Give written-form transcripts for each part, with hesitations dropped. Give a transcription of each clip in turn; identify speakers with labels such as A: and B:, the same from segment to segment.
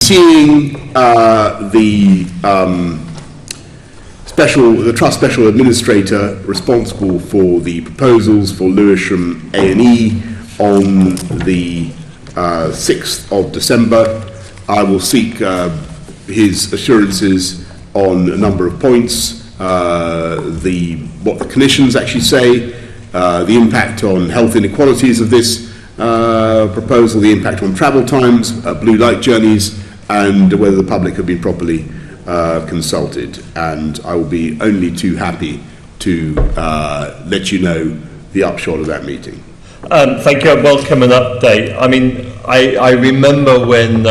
A: seeing the Trust Special Administrator responsible for the proposals for Lewisham A&E on the 6th of December. I will seek his assurances on a number of points, what the clinicians actually say, the impact on health inequalities of this proposal, the impact on travel times, blue light journeys, and whether the public have been properly consulted. And I will be only too happy to let you know the upshot of that meeting.
B: Thank you. I welcome an update. I mean, I remember when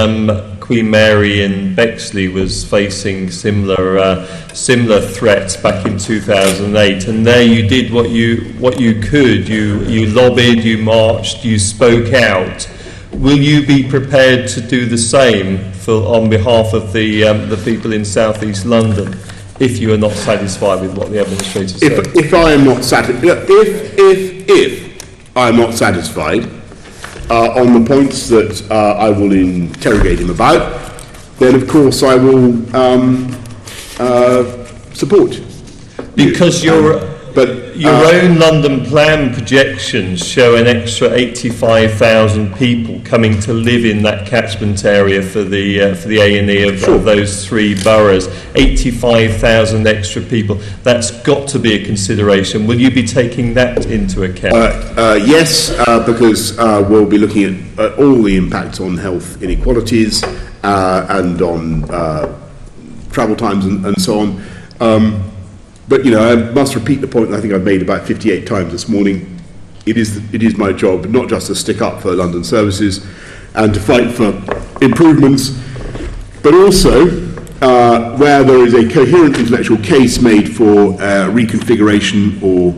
B: Queen Mary in Bexley was facing similar threats back in 2008, and there you did what you could. You lobbied, you marched, you spoke out. Will you be prepared to do the same on behalf of the people in South East London if you are not satisfied with what the administrator said?
A: If I am not satisfied, if I am not satisfied on the points that I will interrogate him about, then of course I will support.
B: Because your own London plan projections show an extra 85,000 people coming to live in that catchment area for the A&E of those three boroughs. 85,000 extra people. That's got to be a consideration. Will you be taking that into account?
A: Yes, because we'll be looking at all the impacts on health inequalities and on travel times and so on. But, I must repeat the point that I think I've made about 58 times this morning. It is my job not just to stick up for London services and to fight for improvements, but also where there is a coherent intellectual case made for reconfiguration or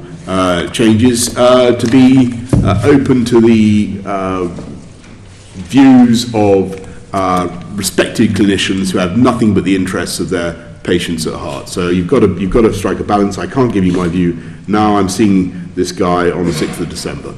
A: changes, to be open to the views of respected clinicians who have nothing but the interests of their patients at heart. So you've got to strike a balance. I can't give you my view now. I'm seeing this guy on the 6th of December.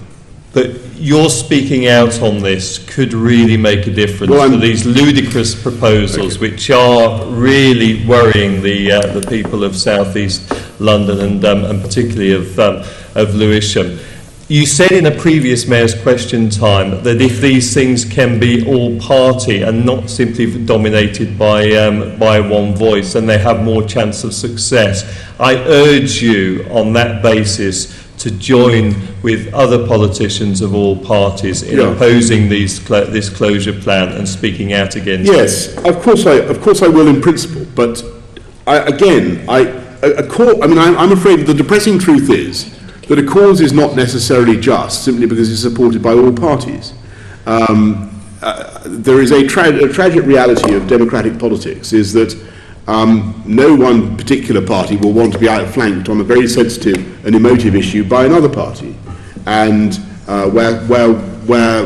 B: But your speaking out on this could really make a difference to these ludicrous proposals, which are really worrying the people of South East London and particularly of Lewisham. You said in a previous Mayor's Question time that if these things can be all party and not simply dominated by one voice, then they have more chance of success. I urge you on that basis to join with other politicians of all parties in opposing this closure plan and speaking out against it.
A: Yes, of course I will in principle, but I'm afraid the depressing truth is that a cause is not necessarily just simply because it's supported by all parties. There is a tragic reality of democratic politics is that no one particular party will want to be outflanked on a very sensitive and emotive issue by another party. And where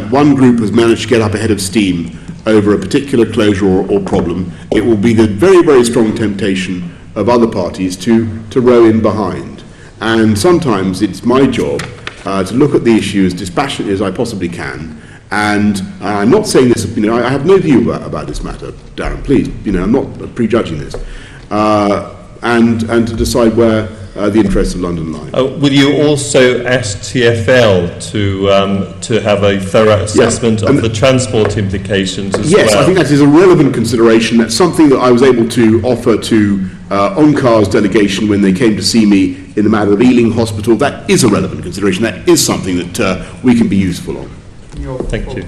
A: one group has managed to get up ahead of steam over a particular closure or problem, it will be the very, very strong temptation of other parties to row in behind. And sometimes it's my job to look at the issue as dispassionately as I possibly can. And I'm not saying this, I have no view about this matter, Darren, please. I'm not prejudging this. And to decide where the interests of London lie.
B: Will you also ask TfL to have a thorough assessment of the transport implications as well?
A: Yes, I think that is a relevant consideration. That's something that I was able to offer to ONCAR's delegation when they came to see me in the matter of Ealing Hospital. That is a relevant consideration. That is something that we can be useful on.
B: Thank you.